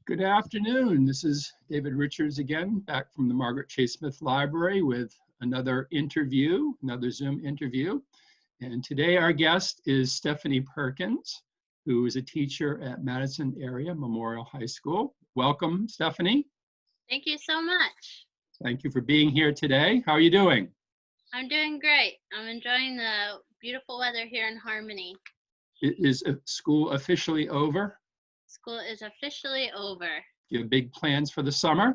Good afternoon. This is David Richards again, back from the Margaret Chase Smith Library with another interview, another Zoom interview. And today our guest is Stephany Perkins, who is a teacher at Madison Area Memorial High School. Welcome, Stephany. Thank you so much. Thank you for being here today. How are you doing? I'm doing great. I'm enjoying the beautiful weather here in Harmony. Is school officially over? School is officially over. Do you have big plans for the summer?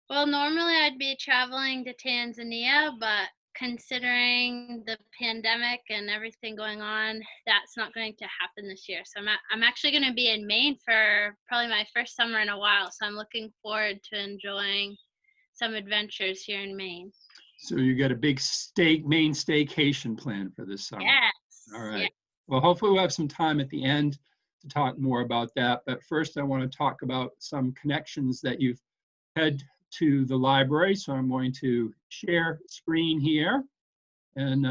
Well, normally I'd be traveling to Tanzania, but considering the pandemic and everything going on, that's not going to happen this year. So I'm actually going to be in Maine for probably my first summer in a while. So I'm looking forward to enjoying some adventures here in Maine. So you got a big Maine staycation plan for this summer? Yes. All right. Yes. Well, hopefully we'll have some time at the end to talk more about that. But first, I want to talk about some connections that you've had to the library. So I'm going to share screen here and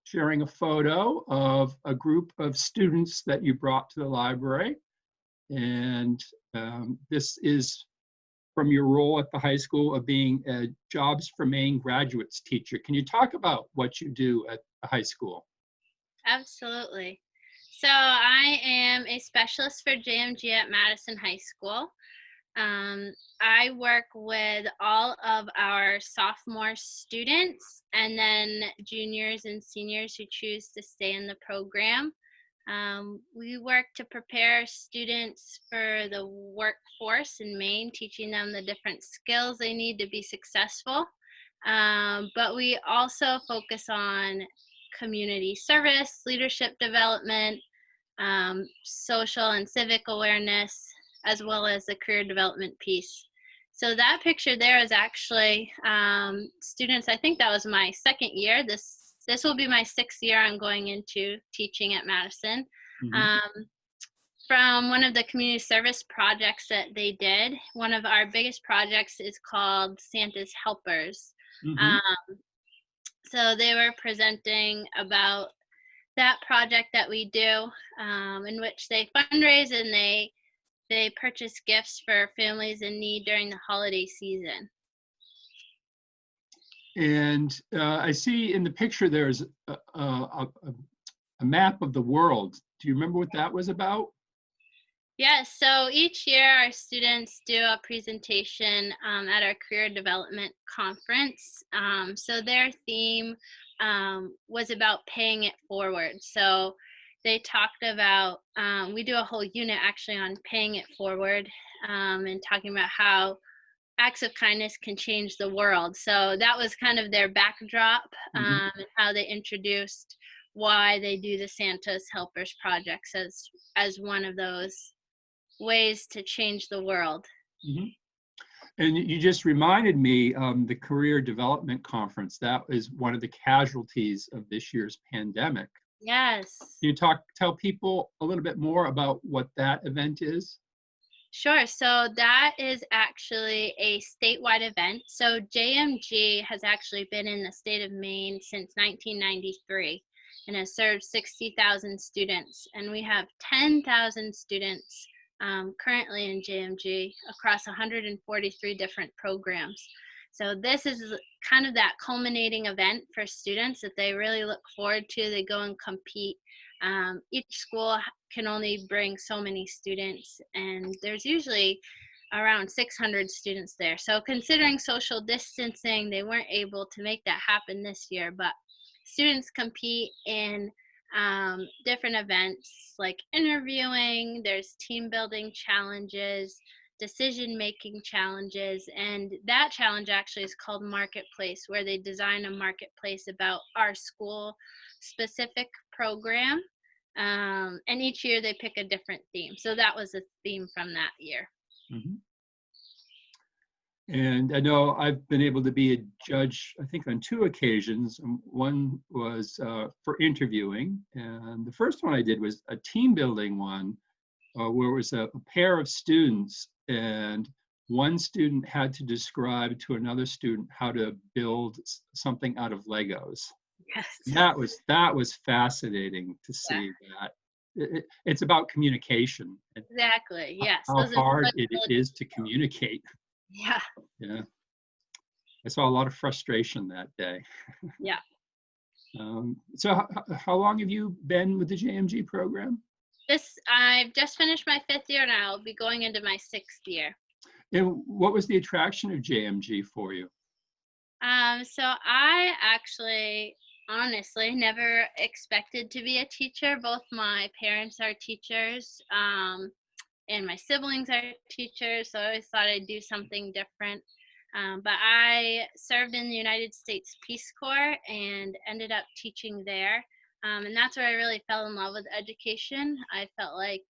sharing a photo of a group of students that you brought to the library. And this is from your role at the high school of being a Jobs for Maine graduates teacher. Can you talk about what you do at the high school? Absolutely. So I am a specialist for JMG at Madison High School. I work with all of our sophomore students and then juniors and seniors who choose to stay in the program. We work to prepare students for the workforce in Maine, teaching them the different skills they need to be successful. But we also focus on community service, leadership development, social and civic awareness, as well as the career development piece. So that picture there is actually students. I think that was my second year. This will be my 6th year I'm going into teaching at Madison. Mm-hmm. From one of the community service projects that they did. One of our biggest projects is called Santa's Helpers. Mm-hmm. So they were presenting about that project that we do, in which they fundraise and they purchase gifts for families in need during the holiday season. And I see in the picture there's a map of the world. Do you remember what that was about? Yes, so each year our students do a presentation at our career development conference. So their theme was about paying it forward. So they talked about, we do a whole unit actually on paying it forward and talking about how acts of kindness can change the world. So that was kind of their backdrop, and how they introduced why they do the Santa's Helpers projects as one of those ways to change the world. Mm-hmm. And you just reminded me, the Career Development Conference, that is one of the casualties of this year's pandemic. Yes. Can you tell people a little bit more about what that event is? Sure. So that is actually a statewide event. So JMG has actually been in the state of Maine since 1993 and has served 60,000 students. And we have 10,000 students currently in JMG across 143 different programs. So this is kind of that culminating event for students that they really look forward to. They go and compete. Each school can only bring so many students, and there's usually around 600 students there. So considering social distancing, they weren't able to make that happen this year, but students compete in different events like interviewing, there's team building challenges, decision-making challenges, and that challenge actually is called Marketplace, where they design a marketplace about our school-specific program, and each year they pick a different theme. So that was a theme from that year. Mm-hmm. And I know I've been able to be a judge, I think, on 2 occasions. One was for interviewing, and the first one I did was a team building one, where it was a pair of students, and one student had to describe to another student how to build something out of Legos. Yes. That was fascinating to see that. it's about communication. Exactly. Yes. How Those are the hard it flexibility is to communicate. Yeah. Yeah, I saw a lot of frustration that day. Yeah. So how long have you been with the JMG program? I've just finished my 5th year and I'll be going into my 6th year. And what was the attraction of JMG for you? So I actually honestly never expected to be a teacher. Both my parents are teachers, and my siblings are teachers, so I always thought I'd do something different. But I served in the United States Peace Corps and ended up teaching there. And that's where I really fell in love with education. I felt like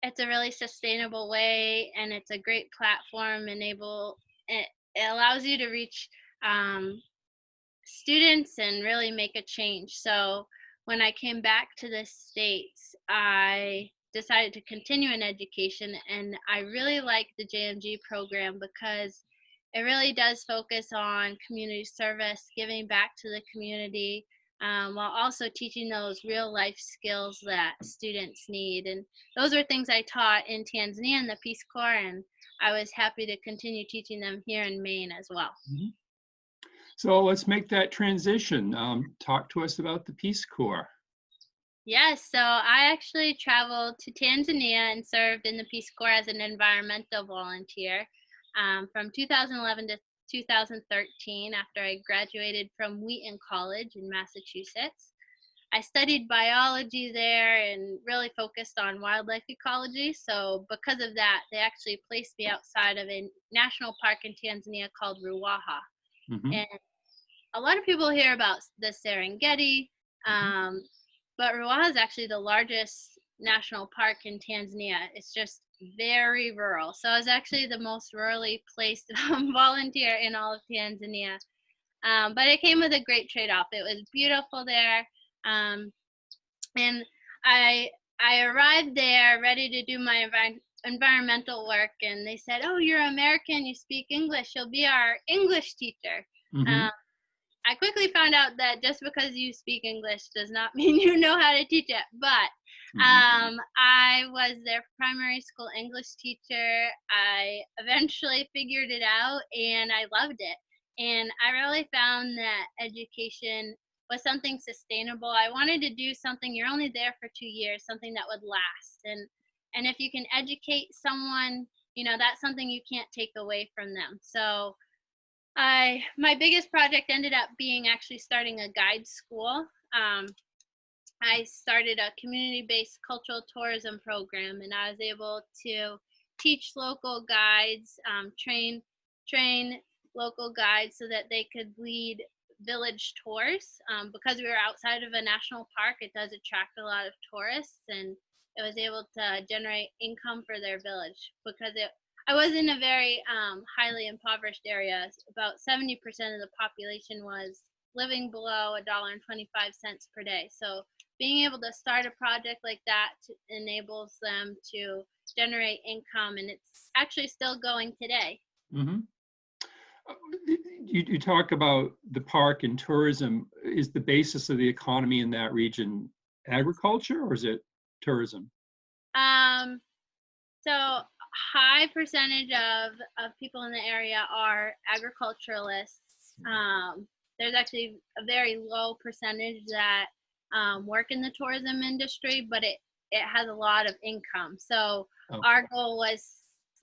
it's a really sustainable way and it's a great platform it allows you to reach um, students and really make a change. So when I came back to the States, I decided to continue in education, and I really like the JMG program because it really does focus on community service, giving back to the community, while also teaching those real life skills that students need. And those are things I taught in Tanzania in the Peace Corps, and I was happy to continue teaching them here in Maine as well. Mm-hmm. So let's make that transition. Talk to us about the Peace Corps. Yes, so I actually traveled to Tanzania and served in the Peace Corps as an environmental volunteer from 2011 to 2013 after I graduated from Wheaton College in Massachusetts. I studied biology there and really focused on wildlife ecology. So because of that, they actually placed me outside of a national park in Tanzania called Ruaha. Mm-hmm. And a lot of people hear about the Serengeti, but Ruaha is actually the largest national park in Tanzania. It's just very rural. So I was actually the most rurally placed volunteer in all of Tanzania. But it came with a great trade-off. It was beautiful there. And I arrived there ready to do my environmental work, and they said, "Oh, you're American, you speak English, you'll be our English teacher." Mm-hmm. I quickly found out that just because you speak English does not mean you know how to teach it. But I was their primary school English teacher. I eventually figured it out and I loved it. And I really found that education was something sustainable. I wanted to do something, you're only there for 2 years, something that would last. And if you can educate someone, you know, that's something you can't take away from them. So my biggest project ended up being actually starting a guide school. I started a community-based cultural tourism program, and I was able to teach local guides, train local guides so that they could lead village tours. Because we were outside of a national park, it does attract a lot of tourists, and it was able to generate income for their village because I was in a very highly impoverished area. About 70% of the population was living below $1.25 per day. So being able to start a project like that enables them to generate income, and it's actually still going today. Mm-hmm. You talk about the park and tourism. Is the basis of the economy in that region agriculture, or is it tourism? So high percentage of people in the area are agriculturalists. There's actually a very low percentage that work in the tourism industry, but it has a lot of income. So our goal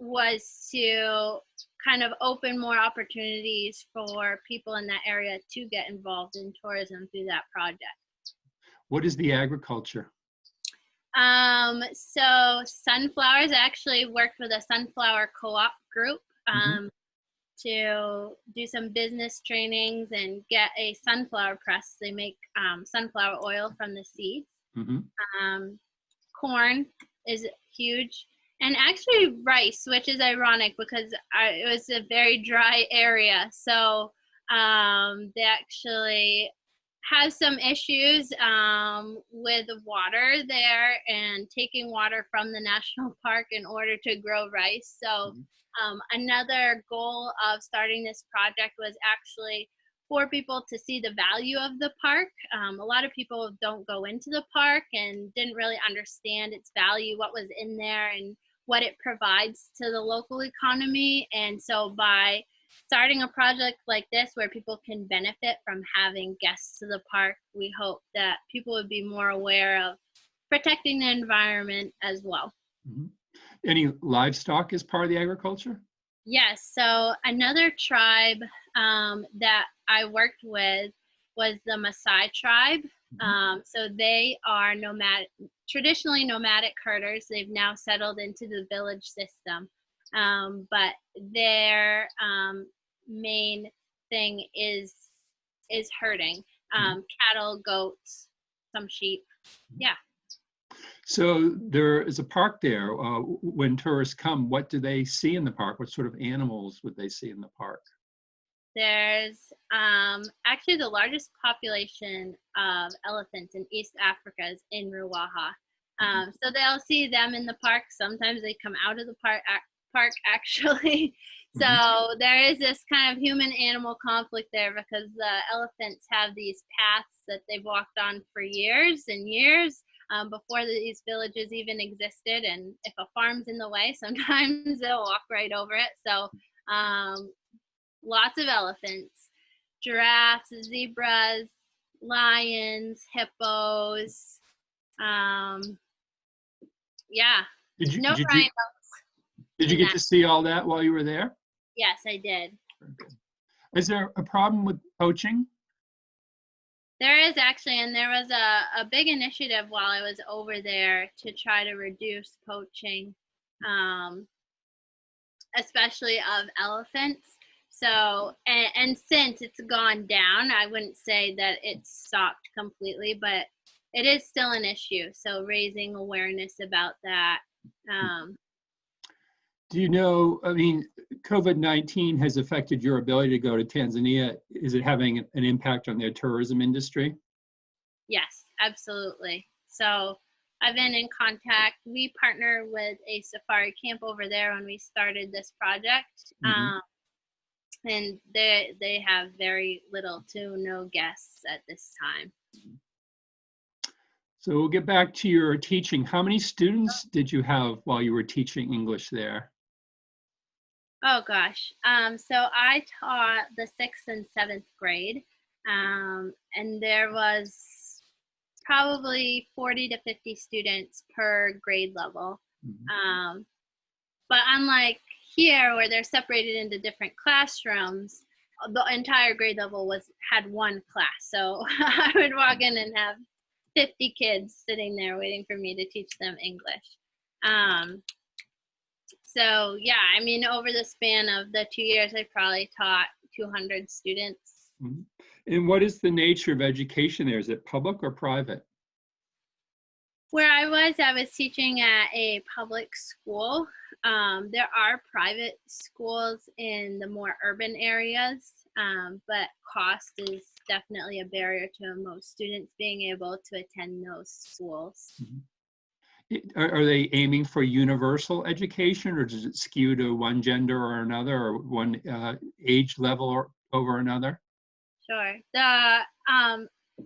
was to kind of open more opportunities for people in that area to get involved in tourism through that project. What is the agriculture? So sunflowers, I actually worked with a sunflower co-op group to do some business trainings and get a sunflower press. They make sunflower oil from the seeds. Corn is huge. And actually rice, which is ironic because it was a very dry area. So they actually have some issues with water there and taking water from the national park in order to grow rice. So another goal of starting this project was actually for people to see the value of the park. A lot of people don't go into the park and didn't really understand its value, what was in there, and what it provides to the local economy. And so by starting a project like this where people can benefit from having guests to the park, we hope that people would be more aware of protecting the environment as well. Mm-hmm. Any livestock as part of the agriculture? Yes, so another tribe that I worked with was the Maasai tribe. So they are traditionally nomadic herders. They've now settled into the village system. But their main thing is herding, cattle, goats, some sheep. Yeah. So there is a park there. When tourists come, what do they see in the park? What sort of animals would they see in the park? There's actually the largest population of elephants in East Africa is in Ruaha. So they'll see them in the park. Sometimes they come out of the park actually. So there is this kind of human-animal conflict there because the elephants have these paths that they've walked on for years and years before these villages even existed. And if a farm's in the way, sometimes they'll walk right over it. So lots of elephants, giraffes, zebras, lions, hippos. Yeah. Did you Rhinos. get to see all that while you were there? Yes, I did. Okay. Is there a problem with poaching? There is actually, and there was a big initiative while I was over there to try to reduce poaching, especially of elephants. So, and since it's gone down, I wouldn't say that it's stopped completely, but it is still an issue. So raising awareness about that. Do you know, I mean, COVID-19 has affected your ability to go to Tanzania. Is it having an impact on their tourism industry? Yes, absolutely. So I've been in contact. We partner with a safari camp over there when we started this project. And they have very little to no guests at this time. So we'll get back to your teaching. How many students did you have while you were teaching English there? Oh gosh. So I taught the 6th and 7th grade. And there was probably 40 to 50 students per grade level. But unlike here where they're separated into different classrooms, the entire grade level had one class. So I would walk in and have 50 kids sitting there waiting for me to teach them English. So yeah, I mean, over the span of the 2 years, I probably taught 200 students. And what is the nature of education there? Is it public or private? Where I was teaching at a public school. There are private schools in the more urban areas, but cost is definitely a barrier to most students being able to attend those schools. Are they aiming for universal education, or does it skew to one gender or another, or one age level or over another? Sure. The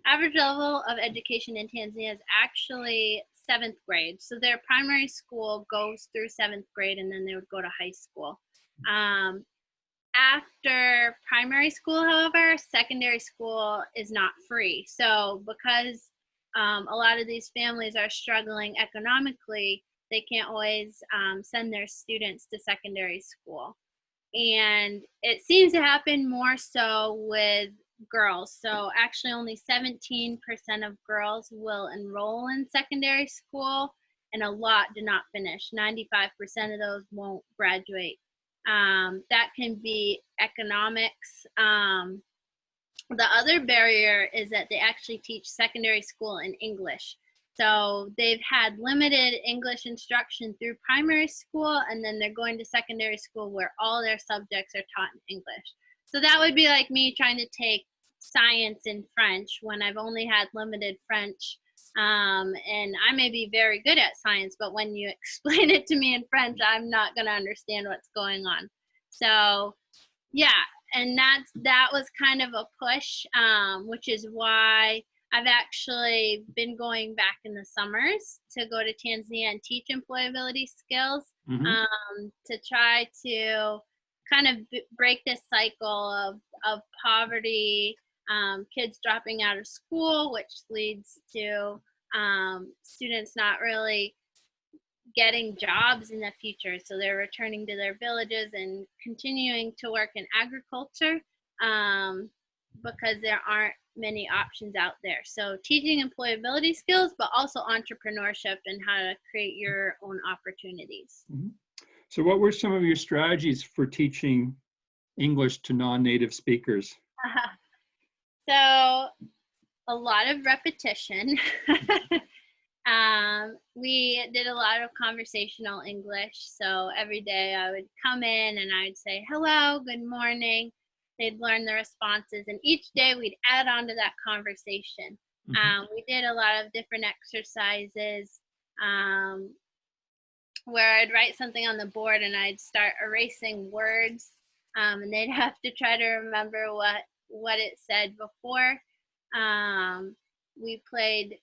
average level of education in Tanzania is actually 7th grade. So their primary school goes through 7th grade, and then they would go to high school. After primary school, however, secondary school is not free. So because a lot of these families are struggling economically, they can't always send their students to secondary school. And it seems to happen more so with girls. So actually only 17% of girls will enroll in secondary school, and a lot do not finish. 95% of those won't graduate. That can be economics. The other barrier is that they actually teach secondary school in English. So they've had limited English instruction through primary school, and then they're going to secondary school where all their subjects are taught in English. So that would be like me trying to take science and French when I've only had limited French. And I may be very good at science, but when you explain it to me in French, I'm not going to understand what's going on. So yeah, and that was kind of a push, which is why I've actually been going back in the summers to go to Tanzania and teach employability skills, to try to kind of break this cycle of poverty, kids dropping out of school, which leads to students not really getting jobs in the future. So they're returning to their villages and continuing to work in agriculture because there aren't many options out there. So teaching employability skills, but also entrepreneurship and how to create your own opportunities. So what were some of your strategies for teaching English to non-native speakers? So a lot of repetition. We did a lot of conversational English. So every day I would come in and I'd say, hello, good morning. They'd learn the responses. And each day we'd add on to that conversation. We did a lot of different exercises where I'd write something on the board and I'd start erasing words. And they'd have to try to remember what it said before. We played.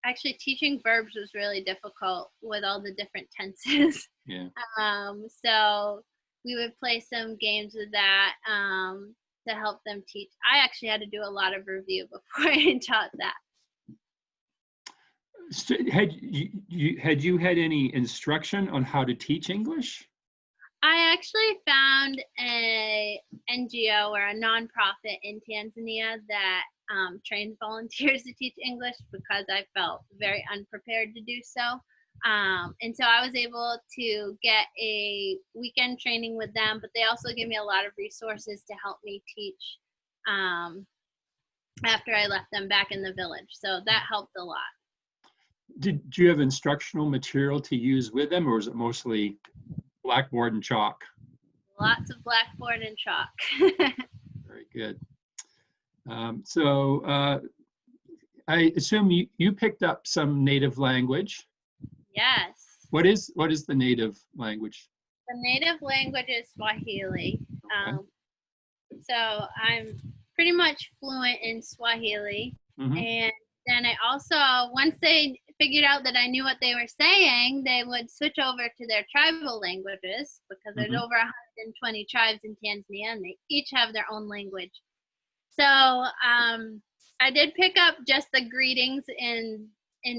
Actually, teaching verbs was really difficult with all the different tenses. Yeah. So we would play some games with that to help them teach. I actually had to do a lot of review before I taught that. So had you had any instruction on how to teach English? I actually found a NGO or a nonprofit in Tanzania that trained volunteers to teach English because I felt very unprepared to do so. And so I was able to get a weekend training with them, but they also gave me a lot of resources to help me teach after I left them back in the village. So that helped a lot. Did you have instructional material to use with them, or was it mostly blackboard and chalk? Lots of blackboard and chalk. Very good. So I assume you picked up some native language. Yes. What is the native language? The native language is Swahili. Okay. So I'm pretty much fluent in Swahili. And then I also, once they figured out that I knew what they were saying, they would switch over to their tribal languages because there's over 120 tribes in Tanzania and they each have their own language. So I did pick up just the greetings in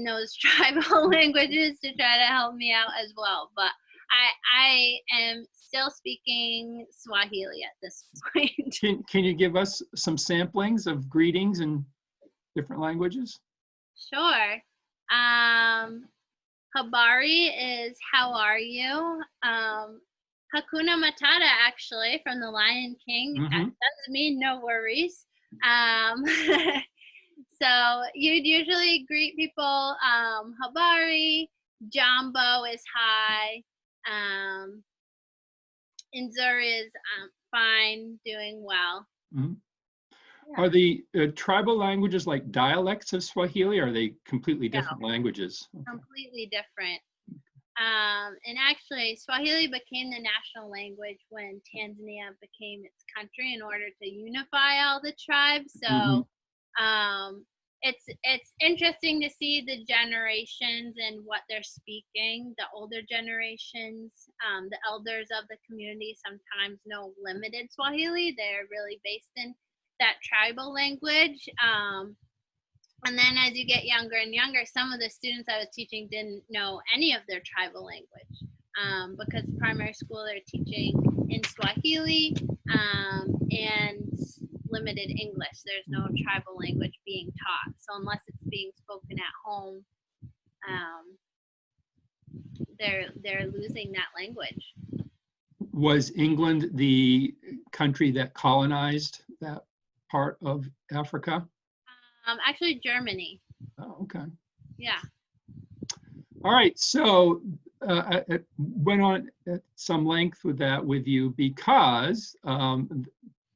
those tribal languages to try to help me out as well. But I am still speaking Swahili at this point. Can you give us some samplings of greetings in different languages? Sure. Habari is how are you? Hakuna Matata, actually, from The Lion King. That does mean no worries. So you'd usually greet people, Habari, Jambo is hi, Inzuri is fine, doing well. Yeah. Are the tribal languages like dialects of Swahili, or are they completely different languages? Okay. Completely different. And actually, Swahili became the national language when Tanzania became its country in order to unify all the tribes. So it's interesting to see the generations and what they're speaking. The older generations, the elders of the community sometimes know limited Swahili. They're really based in that tribal language. And then as you get younger and younger, some of the students I was teaching didn't know any of their tribal language because primary school they're teaching in Swahili and limited English. There's no tribal language being taught. So unless it's being spoken at home, they're losing that language. Was England the country that colonized that part of Africa? Actually, Germany. Oh, okay. Yeah. All right. So I went on at some length with that with you because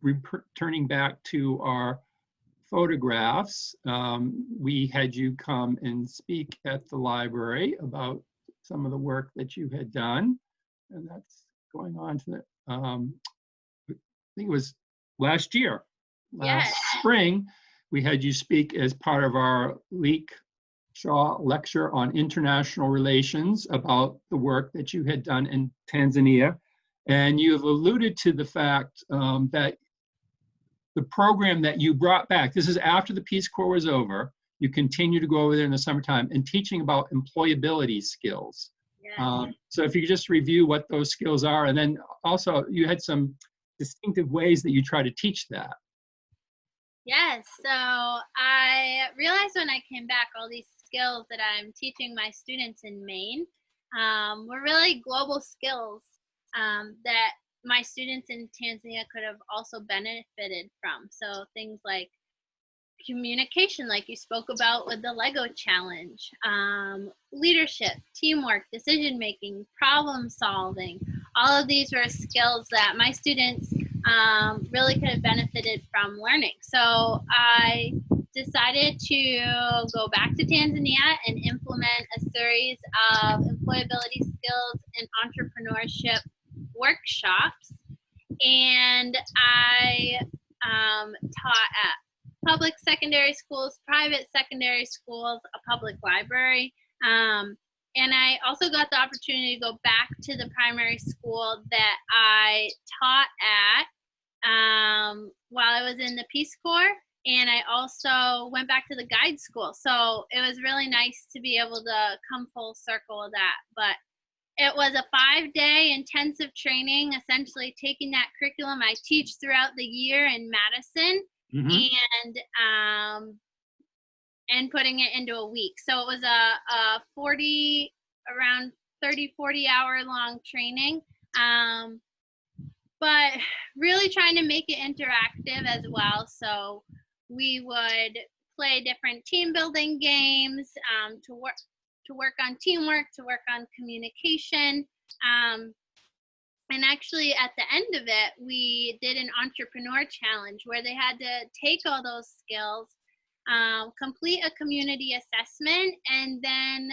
returning back to our photographs, we had you come and speak at the library about some of the work that you had done, and that's going on to the, I think it was last year. Yes. Last spring, we had you speak as part of our Leek Shaw lecture on international relations about the work that you had done in Tanzania. And you have alluded to the fact that the program that you brought back, this is after the Peace Corps was over, you continue to go over there in the summertime and teaching about employability skills. Yes. So if you could just review what those skills are, and then also you had some distinctive ways that you try to teach that. Yes. So I realized when I came back, all these skills that I'm teaching my students in Maine were really global skills that my students in Tanzania could have also benefited from. So things like communication, like you spoke about with the Lego challenge, leadership, teamwork, decision making, problem solving. All of these were skills that my students really could have benefited from learning. So I decided to go back to Tanzania and implement a series of employability skills and entrepreneurship workshops. And I taught at public secondary schools, private secondary schools, a public library. And I also got the opportunity to go back to the primary school that I taught at while I was in the Peace Corps. And I also went back to the guide school. So it was really nice to be able to come full circle with that. But it was a 5-day intensive training, essentially taking that curriculum I teach throughout the year in Madison and putting it into a week. So it was a around 30, 40 hour long training. But really trying to make it interactive as well. So we would play different team building games to work on teamwork, to work on communication. And actually at the end of it, we did an entrepreneur challenge where they had to take all those skills, complete a community assessment, and then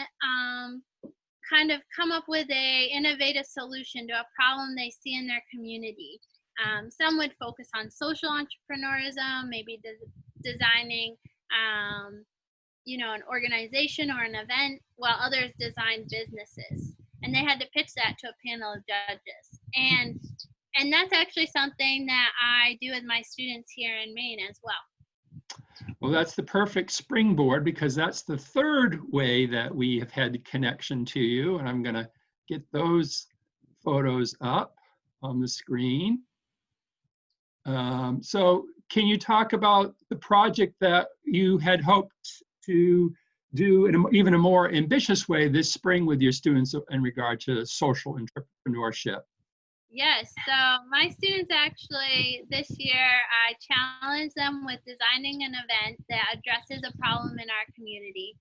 kind of come up with a innovative solution to a problem they see in their community. Some would focus on social entrepreneurism, maybe designing an organization or an event, while others designed businesses. And they had to pitch that to a panel of judges. And that's actually something that I do with my students here in Maine as well. Well, that's the perfect springboard, because that's the third way that we have had connection to you. And I'm going to get those photos up on the screen. So can you talk about the project that you had hoped to do in even a more ambitious way this spring with your students in regard to social entrepreneurship? Yes, so my students actually this year, I challenged them with designing an event that addresses a problem in our community.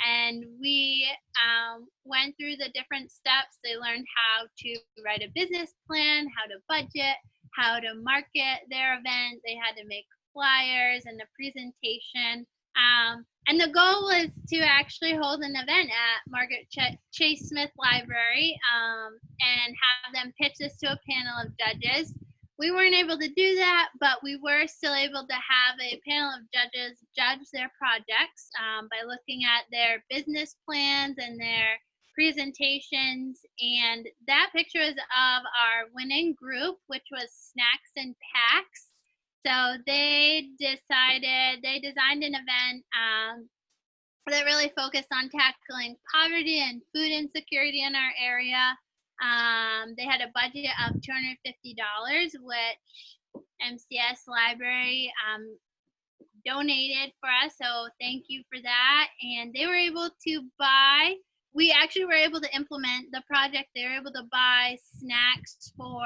And we went through the different steps. They learned how to write a business plan, how to budget, how to market their event. They had to make flyers and a presentation. And the goal was to actually hold an event at Margaret Chase Smith Library and have them pitch this to a panel of judges. We weren't able to do that, but we were still able to have a panel of judges judge their projects by looking at their business plans and their presentations. And that picture is of our winning group, which was Snacks and Packs. So they designed an event that really focused on tackling poverty and food insecurity in our area. They had a budget of $250, which MCS Library donated for us. So thank you for that. And they were able to we actually were able to implement the project. They were able to buy snacks for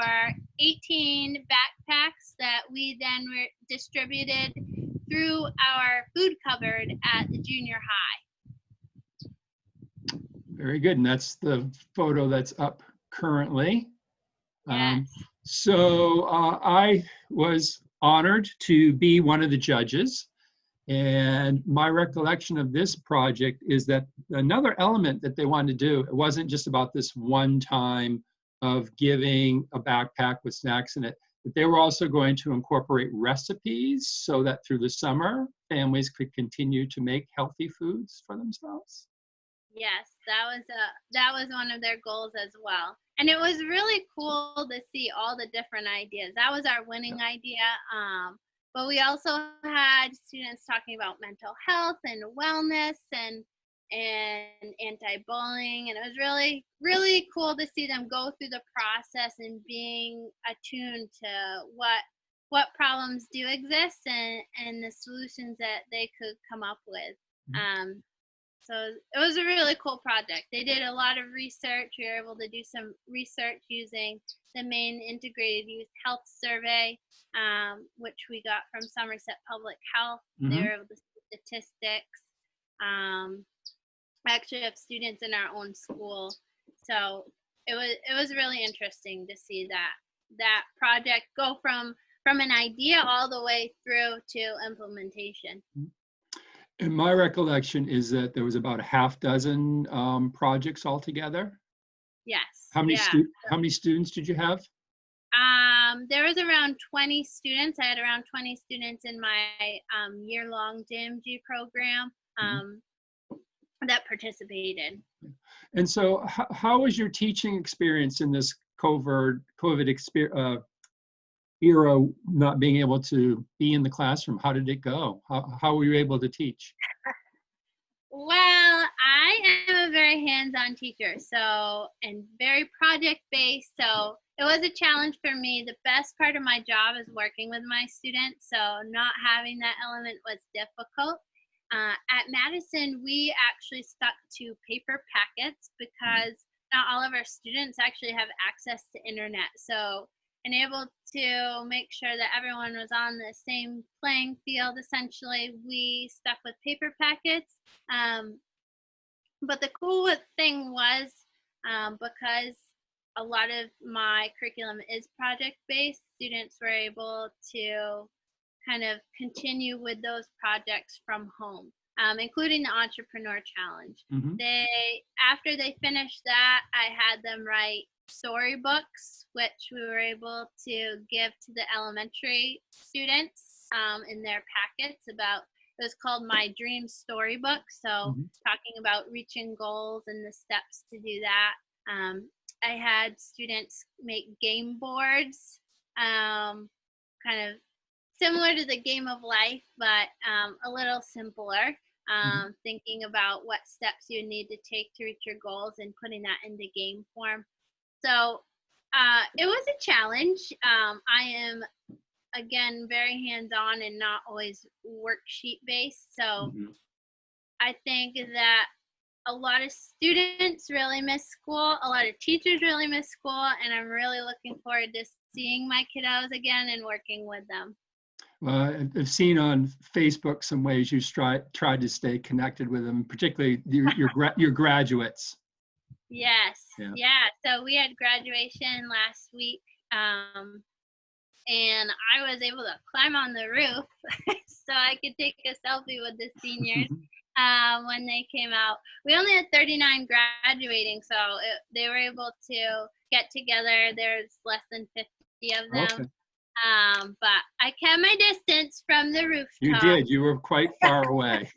18 backpacks that we then distributed through our food cupboard at the junior high. Very good. And that's the photo that's up currently. Yes. So I was honored to be one of the judges. And my recollection of this project is that another element that they wanted to do, it wasn't just about this one time of giving a backpack with snacks in it. but they were also going to incorporate recipes so that through the summer, families could continue to make healthy foods for themselves. Yes, that was one of their goals as well. And it was really cool to see all the different ideas. That was our winning idea. But we also had students talking about mental health and wellness and anti-bullying, and it was really, really cool to see them go through the process and being attuned to what problems do exist and the solutions that they could come up with. So it was a really cool project. They did a lot of research. We were able to do some research using the Maine Integrated Youth Health Survey, which we got from Somerset Public Health. They were able to see statistics. I actually have students in our own school. So it was really interesting to see that project go from an idea all the way through to implementation. And my recollection is that there was about a half dozen projects altogether. Yes. How many students did you have? There was around 20 students. I had around 20 students in my year-long JMG program that participated. And so how was your teaching experience in this COVID era, not being able to be in the classroom? How did it go? How were you able to teach? Well, I am a very hands-on teacher, and very project-based, so it was a challenge for me. The best part of my job is working with my students, so not having that element was difficult. At Madison, we actually stuck to paper packets because not all of our students actually have access to internet. So, and able to make sure that everyone was on the same playing field, essentially, we stuck with paper packets. But the cool thing was, because a lot of my curriculum is project-based, students were able to kind of continue with those projects from home, including the Entrepreneur Challenge. After they finished that, I had them write storybooks, which we were able to give to the elementary students in their packets it was called My Dream Storybook. So talking about reaching goals and the steps to do that. I had students make game boards, kind of similar to the game of life, but a little simpler, thinking about what steps you need to take to reach your goals and putting that into game form. So it was a challenge. I am, again, very hands-on and not always worksheet-based. So I think that a lot of students really miss school. A lot of teachers really miss school. And I'm really looking forward to seeing my kiddos again and working with them. I've seen on Facebook some ways you tried to stay connected with them, particularly your graduates. Yes. Yeah. So we had graduation last week. And I was able to climb on the roof so I could take a selfie with the seniors when they came out. We only had 39 graduating, so they were able to get together. There's less than 50 of them. Okay. But I kept my distance from the rooftop. You did. You were quite far away.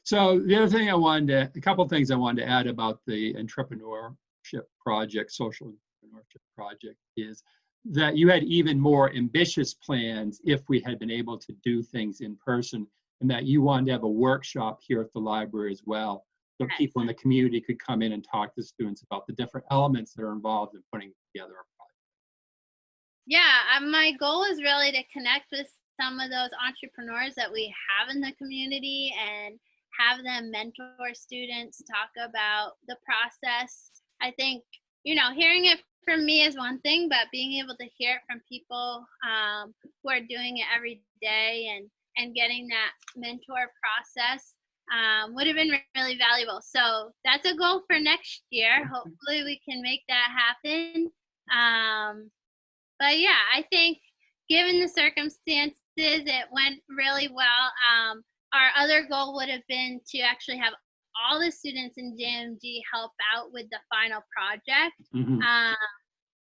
So the other thing a couple things I wanted to add about the entrepreneurship project, social entrepreneurship project, is that you had even more ambitious plans if we had been able to do things in person, and that you wanted to have a workshop here at the library as well, so people in the community could come in and talk to students about the different elements that are involved in putting together a project. Yeah, my goal is really to connect with some of those entrepreneurs that we have in the community and have them mentor students, talk about the process. I think, hearing it from me is one thing, but being able to hear it from people who are doing it every day and getting that mentor process would have been really valuable. So that's a goal for next year. Hopefully we can make that happen. But yeah, I think given the circumstances, it went really well. Our other goal would have been to actually have all the students in JMG help out with the final project.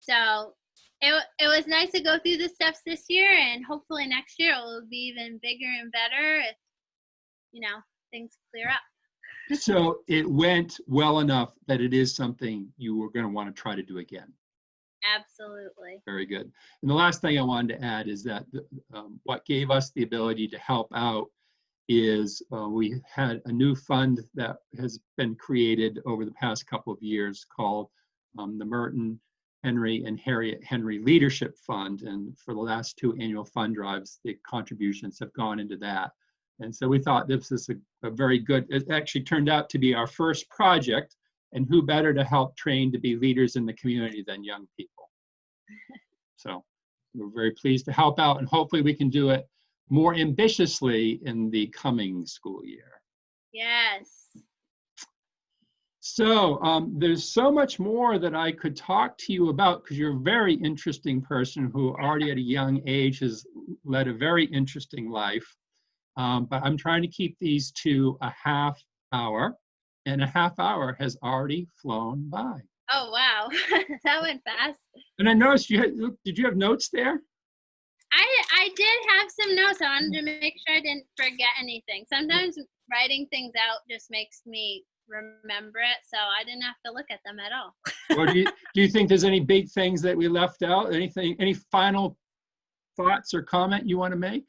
So it was nice to go through the steps this year, and hopefully next year it will be even bigger and better if, things clear up. So it went well enough that it is something you were going to want to try to do again. Absolutely. Very good. And the last thing I wanted to add is that what gave us the ability to help out is we had a new fund that has been created over the past couple of years called the Merton, Henry, and Harriet Henry Leadership Fund. And for the last 2 annual fund drives, the contributions have gone into that. And so we thought this is a very good, it actually turned out to be our first project, and who better to help train to be leaders in the community than young people. So we're very pleased to help out, and hopefully we can do it more ambitiously in the coming school year. Yes. So there's so much more that I could talk to you about, because you're a very interesting person who already at a young age has led a very interesting life. But I'm trying to keep these to a half hour, and a half hour has already flown by. Oh, wow. That went fast. And I noticed did you have notes there? I did have some notes. I wanted to make sure I didn't forget anything. Sometimes writing things out just makes me remember it, so I didn't have to look at them at all. Or do you think there's any big things that we left out? Any final thoughts or comment you want to make?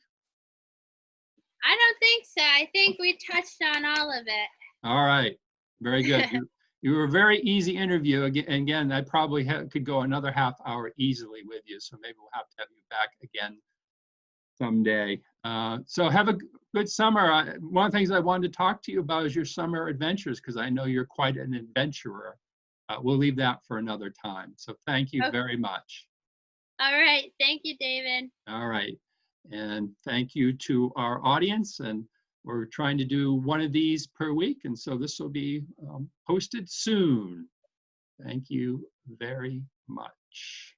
I don't think so. I think we touched on all of it. All right. Very good. You were a very easy interview. Again, I probably could go another half hour easily with you, so maybe we'll have to have you back again someday. So have a good summer. One of the things I wanted to talk to you about is your summer adventures, because I know you're quite an adventurer. We'll leave that for another time. So thank you very much. All right. Thank you, David. All right. And thank you to our audience. And we're trying to do one of these per week. And so this will be posted soon. Thank you very much.